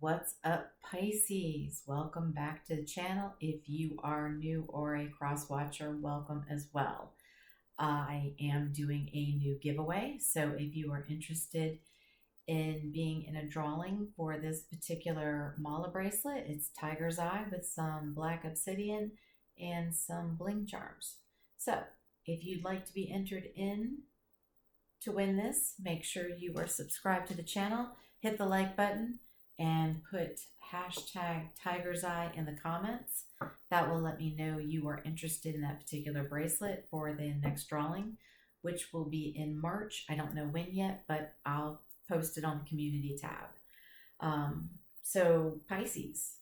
What's up, Pisces? Welcome back to the channel. If you are new or a cross watcher, welcome as well. I am doing a new giveaway, so if you are interested in being in a drawing for this particular mala bracelet, it's tiger's eye with some black obsidian and some bling charms. So if you'd like to be entered in to win this, make sure you are subscribed to the channel, hit the like button, and put hashtag tiger's eye in the comments. That will let me know you are interested in that particular bracelet for the next drawing, which will be in March. I don't know when yet, but I'll post it on the community tab. So Pisces,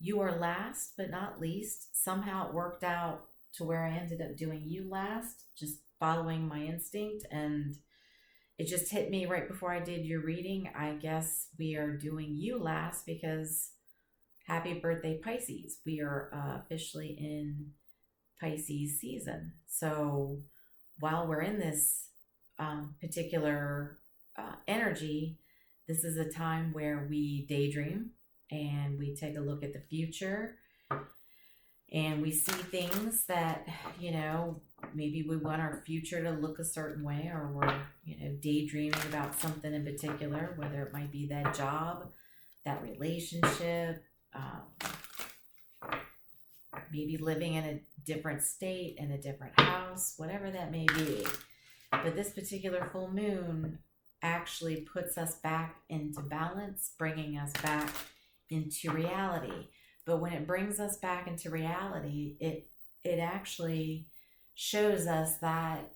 you are last but not least. Somehow it worked out to where I ended up doing you last, just following my instinct, and it just hit me right before I did your reading. I guess we are doing you last because happy birthday, Pisces. We are officially in Pisces season. So while we're in this particular energy, this is a time where we daydream and we take a look at the future and we see things that, maybe we want our future to look a certain way, or we're, daydreaming about something in particular, whether it might be that job, that relationship, maybe living in a different state, in a different house, whatever that may be. But this particular full moon actually puts us back into balance, bringing us back into reality. But when it brings us back into reality, it actually shows us that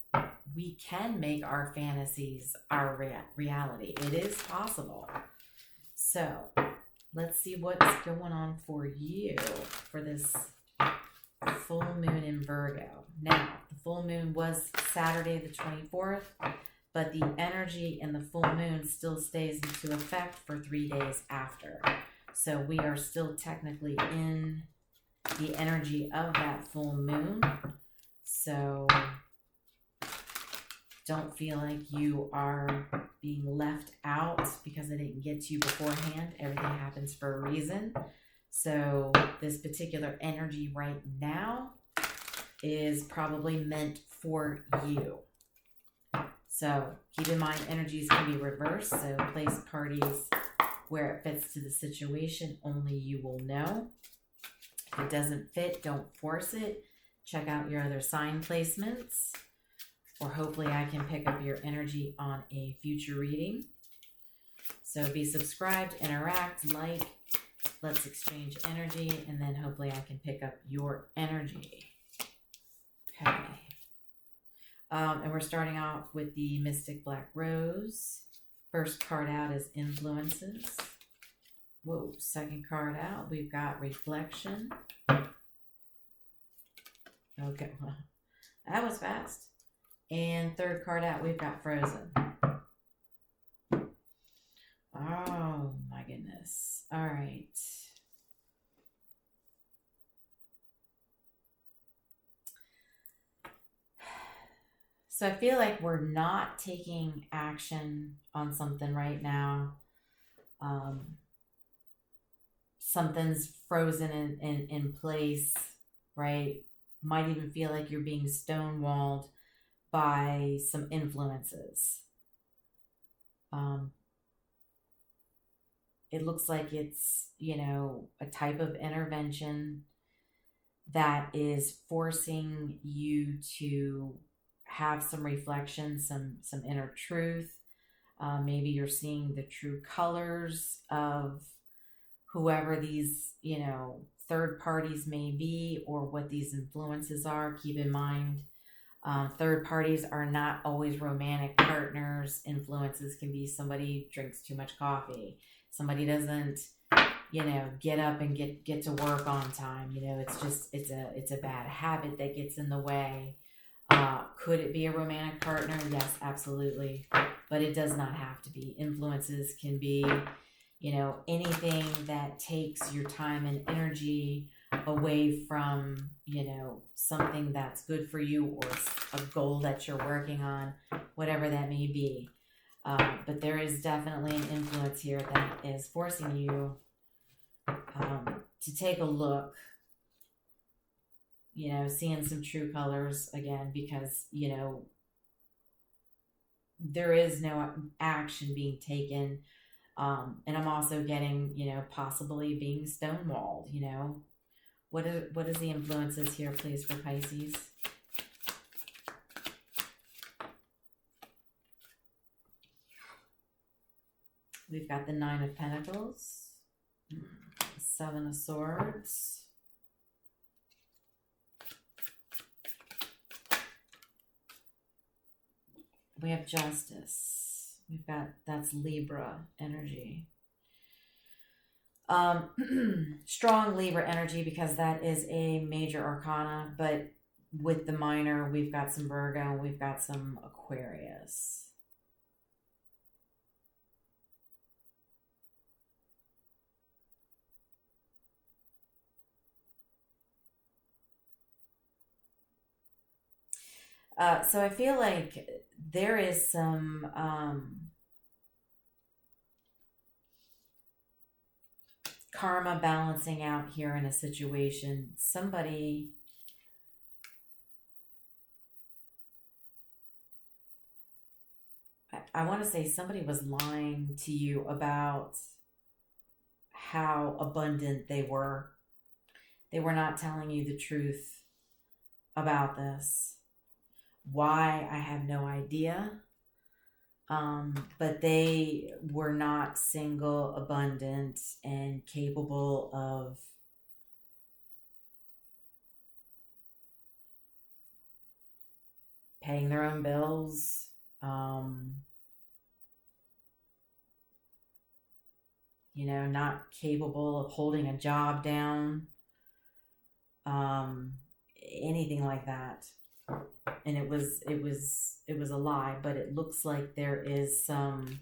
we can make our fantasies our reality. It is possible. So let's see what's going on for you for this full moon in Virgo. Now, the full moon was Saturday the 24th, but the energy in the full moon still stays into effect for 3 days after. So we are still technically in the energy of that full moon. So don't feel like you are being left out because I didn't get to you beforehand. Everything happens for a reason. So this particular energy right now is probably meant for you. So keep in mind, energies can be reversed. So place parties where it fits to the situation. Only you will know. If it doesn't fit, don't force it. Check out your other sign placements, or hopefully I can pick up your energy on a future reading. So be subscribed, interact, like, let's exchange energy, and then hopefully I can pick up your energy. Okay. And we're starting off with the Mystic Black Rose. First card out is Influences. Whoa, second card out, we've got Reflection. Okay, well, that was fast. And third card out, we've got Frozen. Oh, my goodness. All right. So I feel like we're not taking action on something right now. Something's frozen in place, right? Might even feel like you're being stonewalled by some influences. It looks like it's, a type of intervention that is forcing you to have some reflection, some inner truth. Maybe you're seeing the true colors of whoever these, third parties may be, or what these influences are. Keep in mind, third parties are not always romantic partners. Influences can be somebody drinks too much coffee, somebody doesn't, get up and get to work on time. It's a bad habit that gets in the way. Could it be a romantic partner? Yes, absolutely. But it does not have to be. Influences can be, anything that takes your time and energy away from, something that's good for you, or a goal that you're working on, whatever that may be. But there is definitely an influence here that is forcing you to take a look, you know, seeing some true colors again, because, you know, there is no action being taken. And I'm also getting, you know, possibly being stonewalled, you know. What is the influences here, please, for Pisces? We've got the Nine of Pentacles, Seven of Swords, we have Justice. We've got, that's Libra energy. Strong Libra energy, because that is a major arcana, but with the minor, we've got some Virgo, we've got some Aquarius. So I feel like there is some karma balancing out here in a situation. Somebody, I want to say somebody was lying to you about how abundant they were. They were not telling you the truth about this. Why, I have no idea. But they were not single, abundant, and capable of paying their own bills, you know, not capable of holding a job down, anything like that. And it was a lie, but it looks like there is some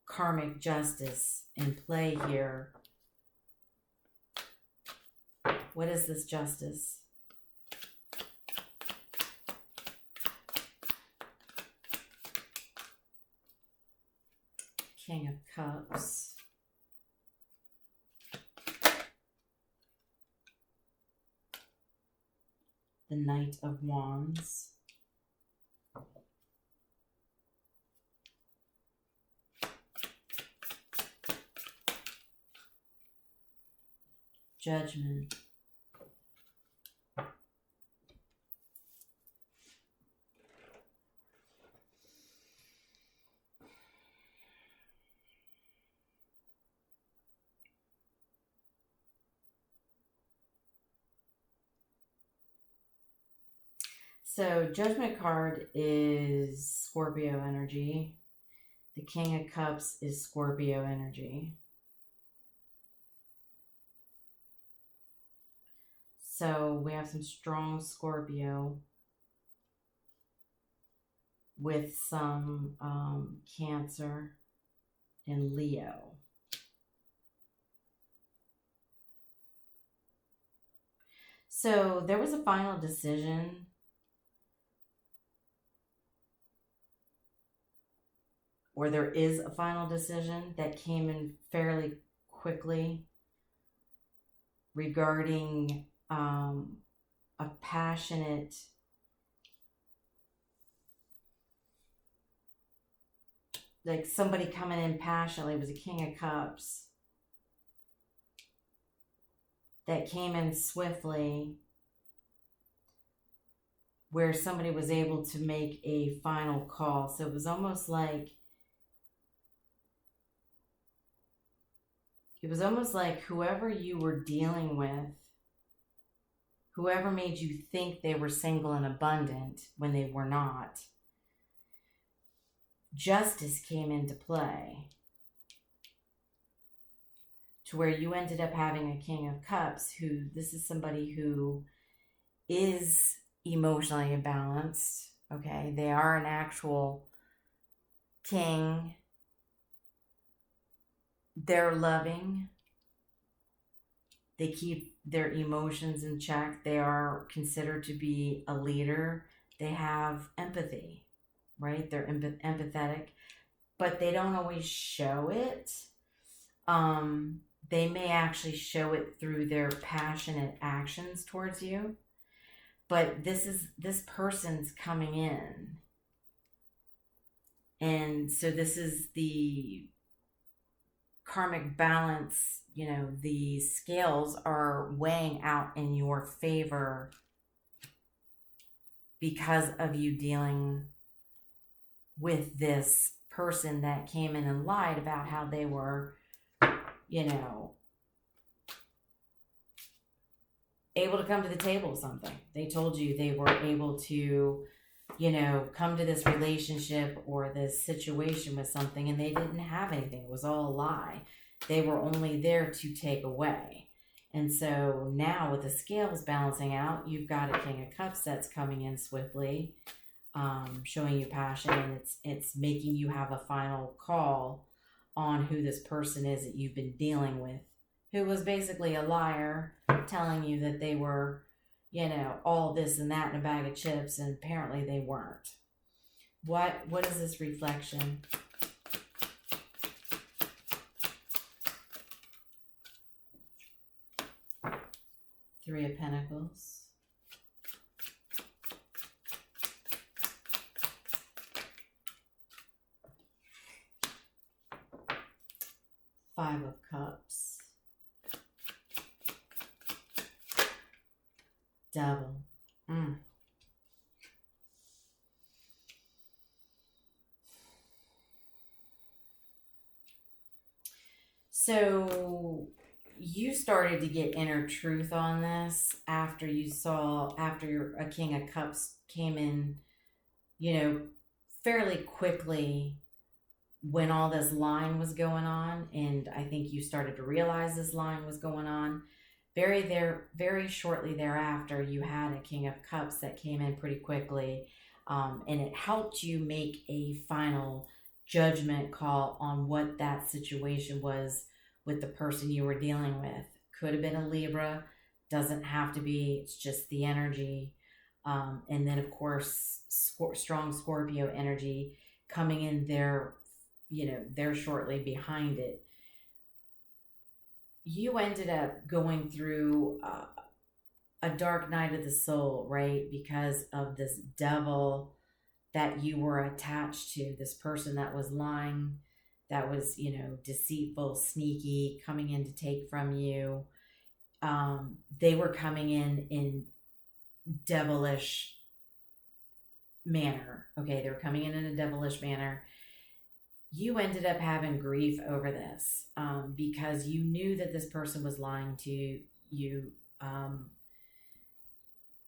karmic justice in play here. What is this justice? King of Cups. The Knight of Wands. Judgment. So Judgment card is Scorpio energy. The King of Cups is Scorpio energy. So we have some strong Scorpio with some Cancer and Leo. So there was a final decision or there is a final decision that came in fairly quickly regarding a passionate like somebody coming in passionately. It was a King of Cups that came in swiftly, where somebody was able to make a final call. So it was almost like whoever you were dealing with, whoever made you think they were single and abundant when they were not, justice came into play to where you ended up having a King of Cups who, this is somebody who is emotionally imbalanced, okay? They are an actual king. They're loving. They keep their emotions in check. They are considered to be a leader. they have empathy, right? They're empathetic, but they don't always show it. They may actually show it through their passionate actions towards you. But this person's coming in. And so this is the karmic balance, you know, the scales are weighing out in your favor because of you dealing with this person that came in and lied about how they were, you know, able to come to the table with something. They told you they were able to, you know, come to this relationship or this situation with something, and they didn't have anything. It was all a lie. They were only there to take away. And so now with the scales balancing out, you've got a King of Cups that's coming in swiftly, showing you passion, and it's making you have a final call on who this person is that you've been dealing with, who was basically a liar, telling you that they were, you know, all this and that in a bag of chips, and apparently they weren't. What is this reflection? Three of Pentacles. Five of Cups. Devil. So you started to get inner truth on this after a King of Cups came in, you know, fairly quickly when all this lying was going on. And I think you started to realize this lying was going on. Very shortly thereafter, you had a King of Cups that came in pretty quickly. And it helped you make a final judgment call on what that situation was with the person you were dealing with. Could have been a Libra, doesn't have to be, it's just the energy. And then of course, strong Scorpio energy coming in there, you know, they're shortly behind it. You ended up going through a dark night of the soul, right? Because of this devil that you were attached to, this person that was lying, that was, you know, deceitful, sneaky, coming in to take from you. They were coming in devilish manner. Okay, they were coming in a devilish manner. You ended up having grief over this because you knew that this person was lying to you.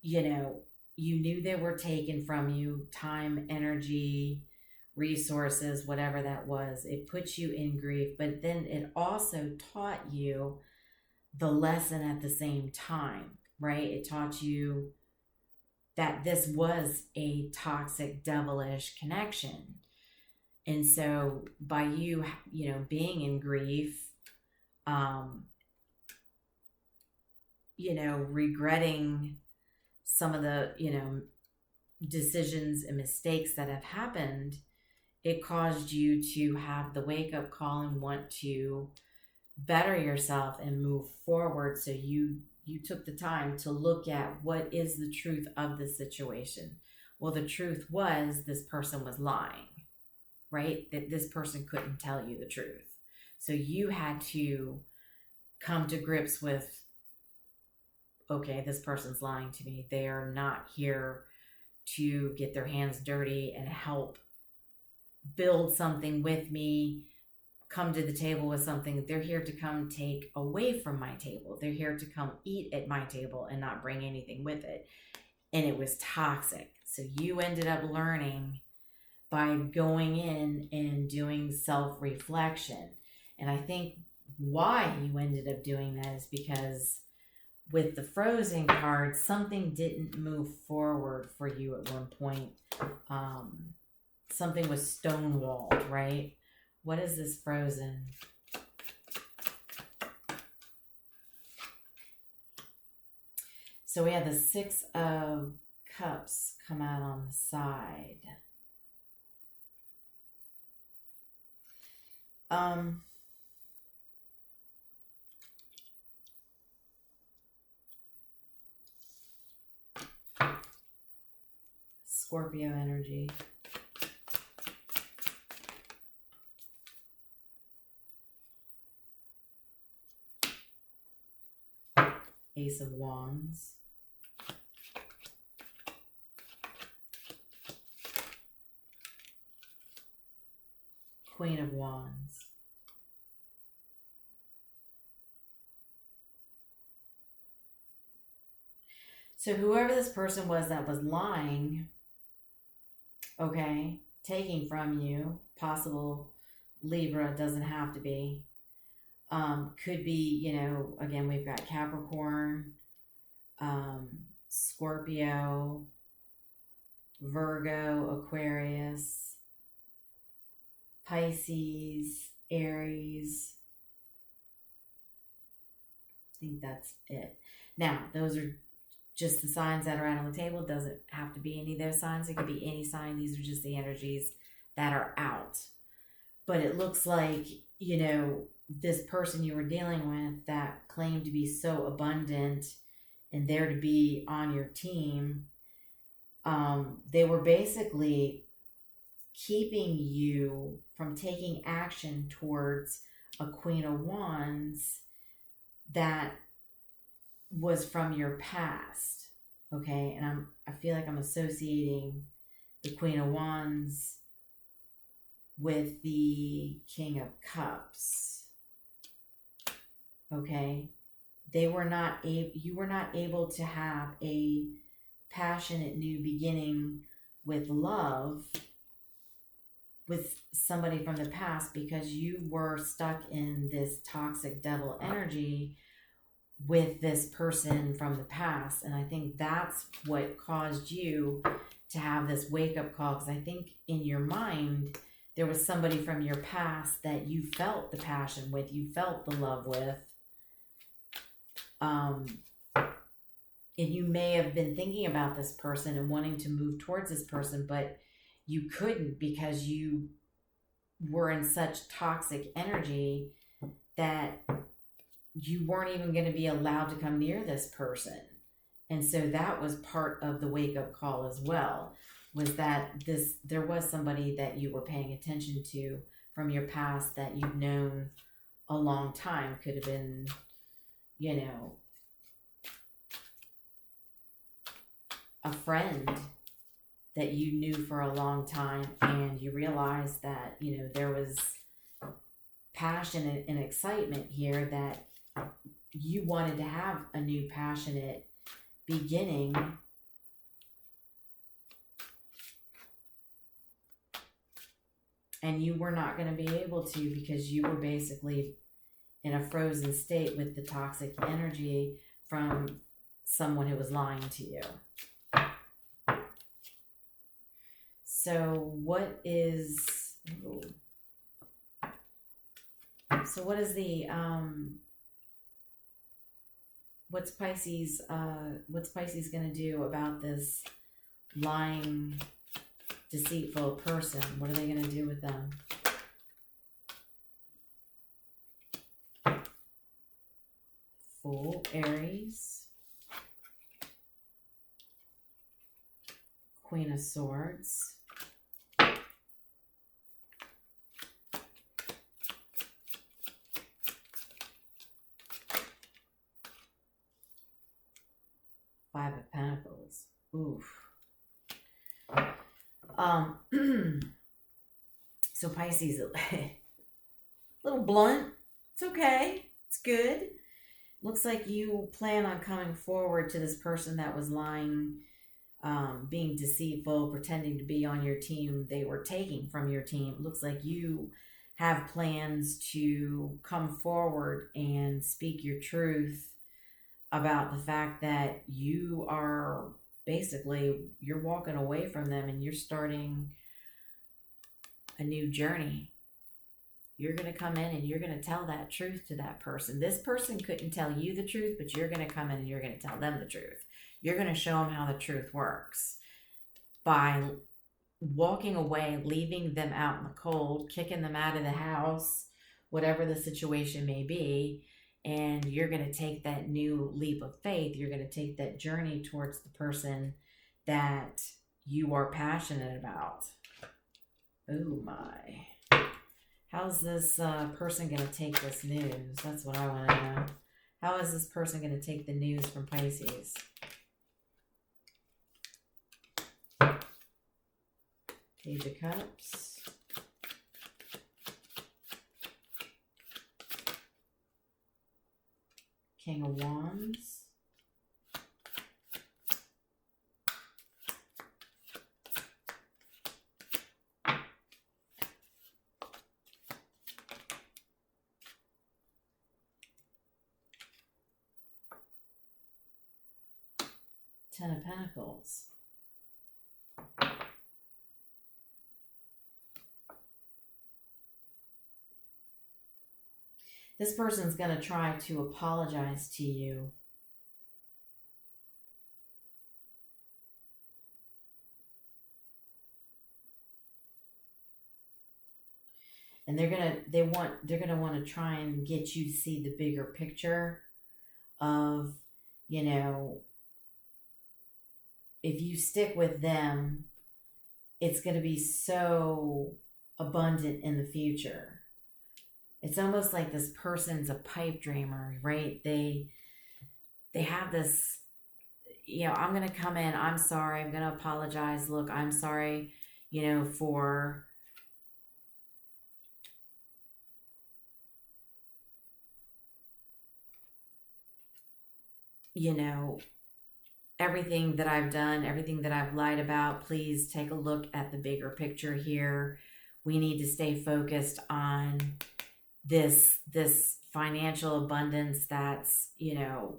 You know, you knew they were taken from you, time, energy, resources, whatever that was. It puts you in grief, but then it also taught you the lesson at the same time, right? It taught you that this was a toxic, devilish connection. And so by you, you know, being in grief, you know, regretting some of the, you know, decisions and mistakes that have happened, it caused you to have the wake-up call and want to better yourself and move forward. So you took the time to look at what is the truth of the situation. Well, the truth was this person was lying, right? That this person couldn't tell you the truth. So you had to come to grips with, okay, this person's lying to me. They are not here to get their hands dirty and help build something with me, come to the table with something. They're here to come take away from my table. They're here to come eat at my table and not bring anything with it. And it was toxic. So you ended up learning by going in and doing self-reflection. And I think why you ended up doing that is because with the frozen card, something didn't move forward for you at one point. Something was stonewalled, right? What is this frozen? So we have the Six of Cups come out on the side. Scorpio energy. Ace of Wands. Queen of Wands. So whoever this person was that was lying, okay, taking from you, possible Libra, doesn't have to be. Could be, you know, again, we've got Capricorn, Scorpio, Virgo, Aquarius, Pisces, Aries. I think that's it. Now, those are just the signs that are out on the table. It doesn't have to be any of those signs. It could be any sign. These are just the energies that are out. But it looks like, you know, this person you were dealing with that claimed to be so abundant and there to be on your team, they were basically keeping you from taking action towards a Queen of Wands that was from your past. Okay, and I feel like I'm associating the Queen of Wands with the King of Cups. Okay, you were not able to have a passionate new beginning with love with somebody from the past because you were stuck in this toxic devil energy with this person from the past. And I think that's what caused you to have this wake-up call, because I think in your mind there was somebody from your past that you felt the passion with, you felt the love with, and you may have been thinking about this person and wanting to move towards this person, but you couldn't because you were in such toxic energy that you weren't even going to be allowed to come near this person. And so that was part of the wake-up call as well, was that there was somebody that you were paying attention to from your past that you've known a long time. Could have been, you know, a friend that you knew for a long time, and you realized that, you know, there was passion and excitement here, that you wanted to have a new passionate beginning. And you were not going to be able to because you were basically in a frozen state with the toxic energy from someone who was lying to you. So what is the what's Pisces going to do about this lying, deceitful person? What are they going to do with them? Fool, Aries, Queen of Swords, Five of Pentacles. Oof. So Pisces, a little blunt. It's okay. It's good. Looks like you plan on coming forward to this person that was lying, being deceitful, pretending to be on your team. They were taking from your team. Looks like you have plans to come forward and speak your truth about the fact that you are basically, you're walking away from them and you're starting a new journey. You're going to come in and you're going to tell that truth to that person. This person couldn't tell you the truth, but you're going to come in and you're going to tell them the truth. you're going to show them how the truth works by walking away, leaving them out in the cold, kicking them out of the house, whatever the situation may be. And you're going to take that new leap of faith. You're going to take that journey towards the person that you are passionate about. Oh my. How's this person going to take this news? That's what I want to know. How is this person going to take the news from Pisces? Page of Cups. King of Wands. Ten of Pentacles. This person's going to try to apologize to you. And they're going to want to try and get you to see the bigger picture of, you know, if you stick with them, it's going to be so abundant in the future. It's almost like this person's a pipe dreamer, right? They have this, you know, I'm going to come in, I'm sorry, I'm going to apologize. Look, I'm sorry, you know, for, you know, everything that I've done, everything that I've lied about. Please take a look at the bigger picture here. We need to stay focused on this financial abundance that's, you know,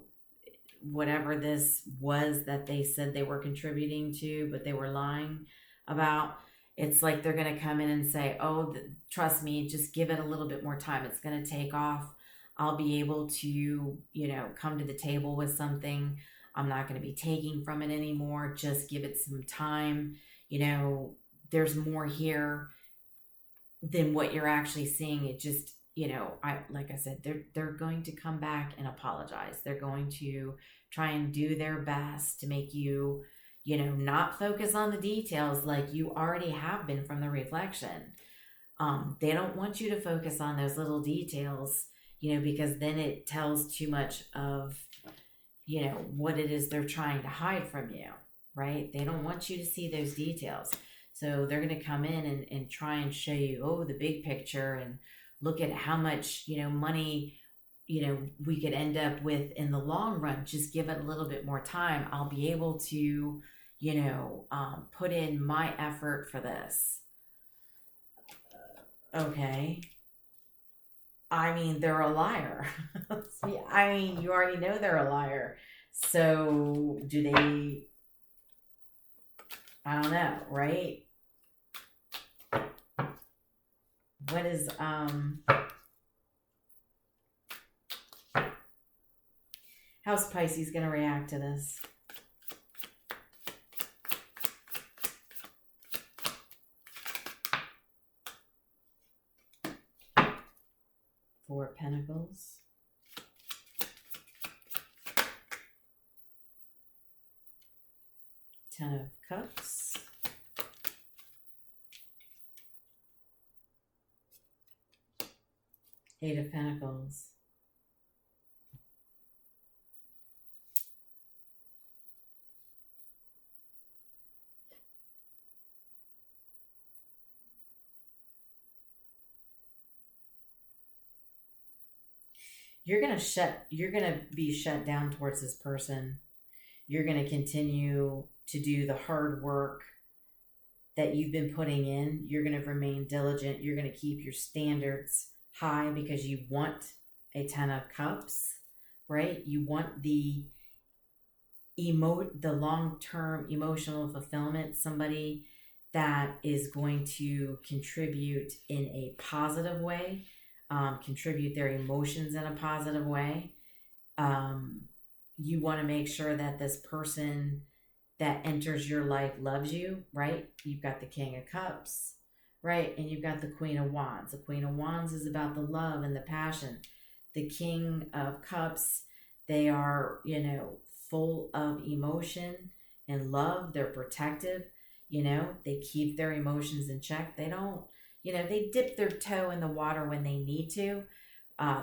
whatever this was that they said they were contributing to, but they were lying about. It's like they're going to come in and say, oh, trust me, just give it a little bit more time. It's going to take off. I'll be able to, you know, come to the table with something. I'm not going to be taking from it anymore. Just give it some time. You know, there's more here than what you're actually seeing. It just, you know, like I said, they're going to come back and apologize. They're going to try and do their best to make you, you know, not focus on the details like you already have been from the reflection. They don't want you to focus on those little details, you know, because then it tells too much of, you know, what it is they're trying to hide from you, right? They don't want you to see those details. So they're going to come in and try and show you, oh, the big picture, and look at how much, you know, money, you know, we could end up with in the long run. Just give it a little bit more time. I'll be able to, you know, put in my effort for this. Okay. I mean, they're a liar. I mean, you already know they're a liar. So do they, I don't know, right? What is, how's Pisces going to react to this? Four of Pentacles. Ten of Cups. Eight of Pentacles. You're going to be shut down towards this person. You're going to continue to do the hard work that you've been putting in. You're going to remain diligent. You're going to keep your standards high because you want a Ten of Cups, right? You want the long-term emotional fulfillment, somebody that is going to contribute in a positive way, contribute their emotions in a positive way. you want to make sure that this person that enters your life loves you, right? You've got the King of Cups, right? And you've got the Queen of Wands. The Queen of Wands is about the love and the passion. The King of Cups, they are, full of emotion and love. They're protective. They keep their emotions in check. They don't, they dip their toe in the water when they need to.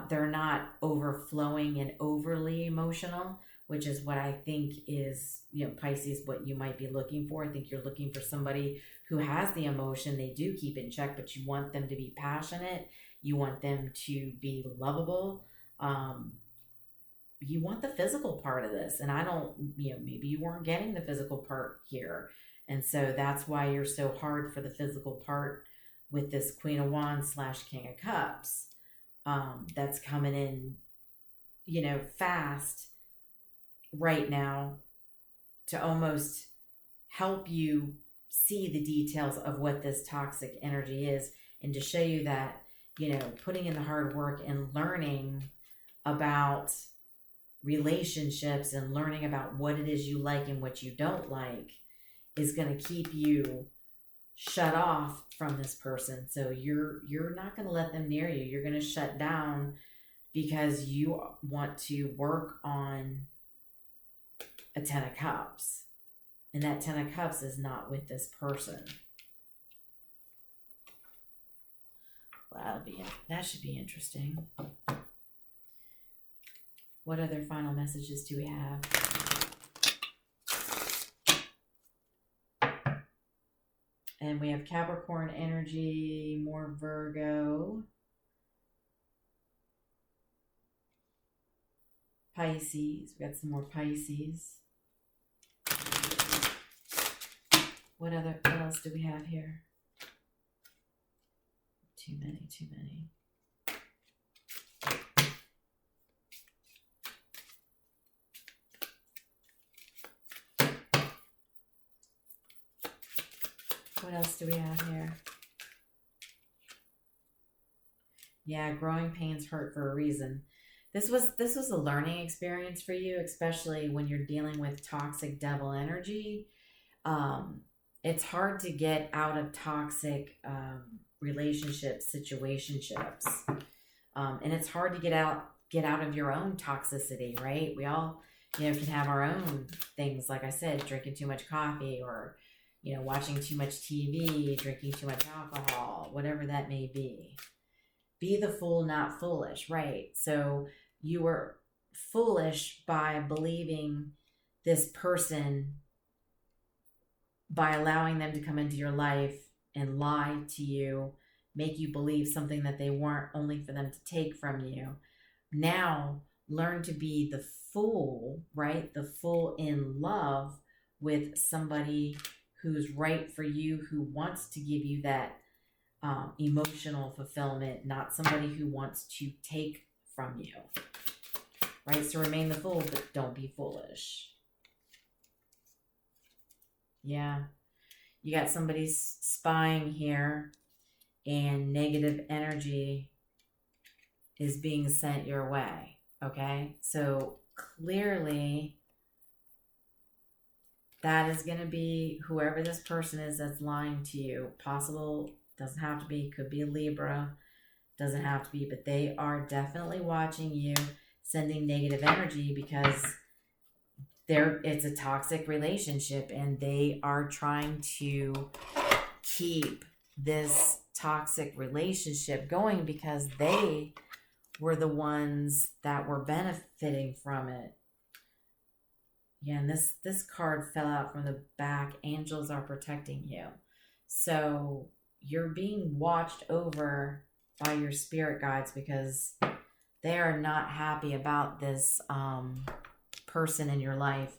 They're not overflowing and overly emotional, which is what I think is, Pisces, what you might be looking for. I think you're looking for somebody who has the emotion. They do keep in check, but you want them to be passionate. You want them to be lovable. You want the physical part of this. And I don't, maybe you weren't getting the physical part here. And so that's why you're so hard for the physical part with this Queen of Wands / King of Cups. That's coming in, fast right now to almost help you see the details of what this toxic energy is, and to show you that, putting in the hard work and learning about relationships and learning about what it is you like and what you don't like is going to keep you shut off from this person. So you're not going to let them near you. You're going to shut down because you want to work on a 10 of Cups. And that 10 of Cups is not with this person. Well, that should be interesting. What other final messages do we have? And we have Capricorn energy, more Virgo, Pisces. We got some more Pisces. What else do we have here? Too many. What else do we have here? Yeah, growing pains hurt for a reason. This was a learning experience for you, especially when you're dealing with toxic devil energy. It's hard to get out of toxic relationships, situationships. And it's hard to get out of your own toxicity, right? We all, can have our own things, like I said, drinking too much coffee, or watching too much TV, drinking too much alcohol, whatever that may be. Be the fool, not foolish, right? So you were foolish by believing this person, by allowing them to come into your life and lie to you, make you believe something that they weren't, only for them to take from you. Now, learn to be the fool, right? The fool in love with somebody who's right for you, who wants to give you that emotional fulfillment, not somebody who wants to take from you, right? So remain the fool, but don't be foolish. Yeah, you got somebody spying here, and negative energy is being sent your way, okay? So clearly that is going to be whoever this person is that's lying to you. Possible, doesn't have to be, could be a Libra, doesn't have to be, but they are definitely watching you, sending negative energy, because it's a toxic relationship, and they are trying to keep this toxic relationship going because they were the ones that were benefiting from it. Yeah, and this card fell out from the back. Angels are protecting you. So you're being watched over by your spirit guides, because they are not happy about this person in your life.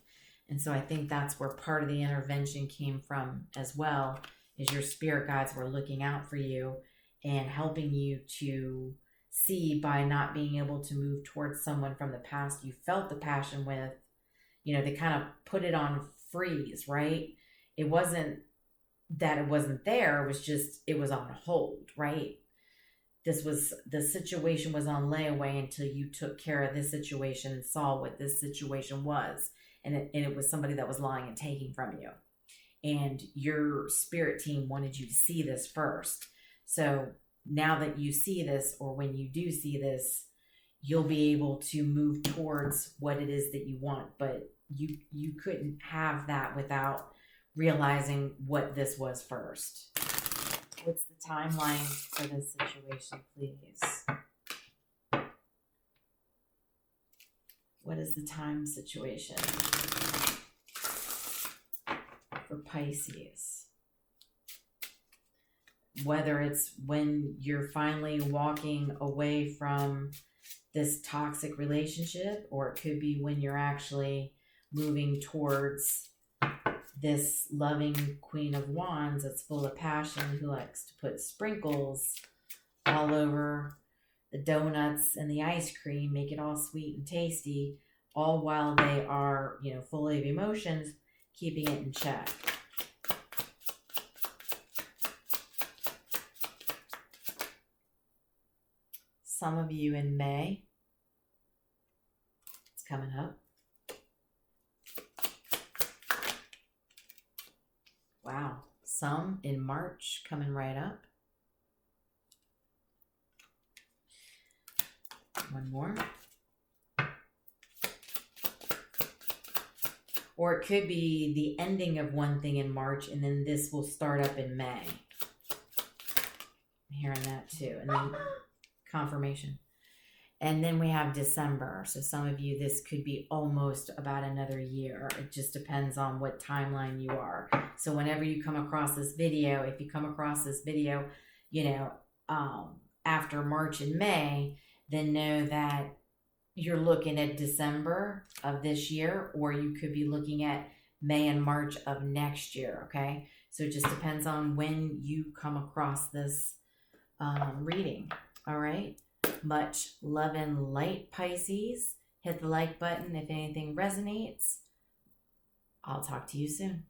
And so I think that's where part of the intervention came from as well, is your spirit guides were looking out for you and helping you to see, by not being able to move towards someone from the past you felt the passion with, they kind of put it on freeze, right? It wasn't that it wasn't there, it was just, it was on hold, right? the situation was on layaway until you took care of this situation and saw what this situation was. And it was somebody that was lying and taking from you. And your spirit team wanted you to see this first. So now that you see this, or when you do see this, you'll be able to move towards what it is that you want. But you couldn't have that without realizing what this was first. What's the timeline for this situation, please? What is the time situation for Pisces? Whether it's when you're finally walking away from this toxic relationship, or it could be when you're actually moving towards this loving Queen of Wands that's full of passion, who likes to put sprinkles all over the donuts and the ice cream, make it all sweet and tasty, all while they are, full of emotions, keeping it in check. Some of you in May, it's coming up. Wow. Some in March, coming right up. One more. Or it could be the ending of one thing in March, and then this will start up in May. I'm hearing that too. And then confirmation. And then we have December. So some of you, this could be almost about another year. It just depends on what timeline you are. So whenever you come across this video, if you come across this video, after March and May, then know that you're looking at December of this year, or you could be looking at May and March of next year, okay? So it just depends on when you come across this reading, all right? Much love and light, Pisces. Hit the like button if anything resonates. I'll talk to you soon.